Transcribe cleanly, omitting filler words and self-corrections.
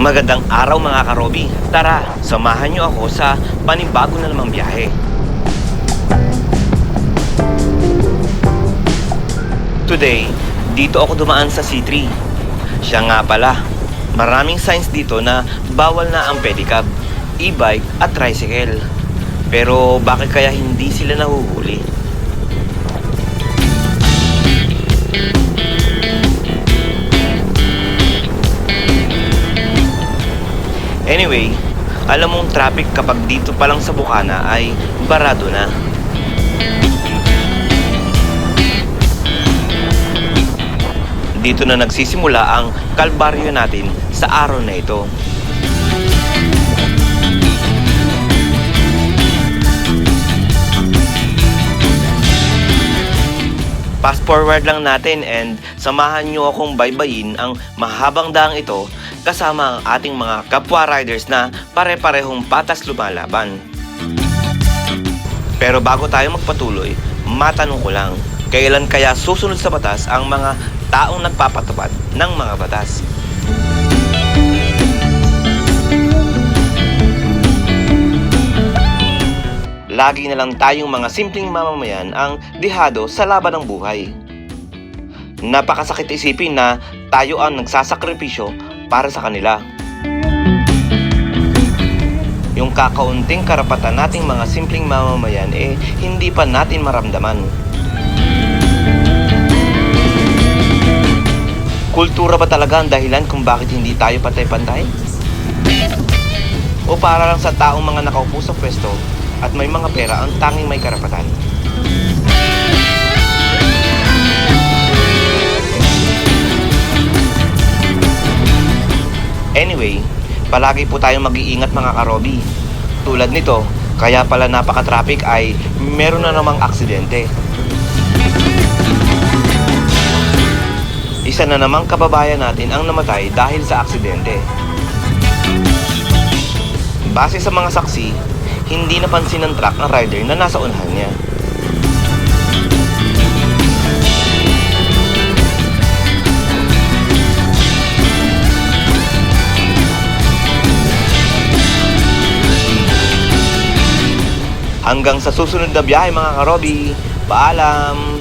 Magandang araw mga karobi. Tara, samahan niyo ako sa panibago na namang biyahe. Today, dito ako dumaan sa C3. Siya nga pala, maraming signs dito na bawal na ang pedicab, e-bike at tricycle. Pero bakit kaya hindi sila nahuhuli? Anyway, alam mong traffic kapag dito pa lang sa Bukana ay barado na. Dito na nagsisimula ang kalbaryo natin sa araw na ito. Fast forward lang natin and samahan nyo akong baybayin ang mahabang daang ito kasama ang ating mga kapwa riders na pare-parehong patas lumalaban. Pero bago tayo magpatuloy, matanong ko lang, kailan kaya susunod sa batas ang mga taong nagpapatupad ng mga batas? Lagi na lang tayong mga simpleng mamamayan ang dihado sa laban ng buhay. Napakasakit isipin na tayo ang nagsasakripisyo para sa kanila. Yung kakaunting karapatan nating mga simpleng mamamayan hindi pa natin maramdaman. Kultura ba talaga ang dahilan kung bakit hindi tayo pantay-pantay? O para lang sa taong mga nakaupo sa pwesto at may mga pera ang tanging may karapatan? Anyway, palagi po tayong mag-iingat mga karobi. Tulad nito, kaya pala napaka-traffic ay meron na namang aksidente. Isa na namang kababayan natin ang namatay dahil sa aksidente. Base sa mga saksi, hindi napansin ng truck ng rider na nasa unahan niya. Hanggang sa susunod na biyahe mga karobi, paalam!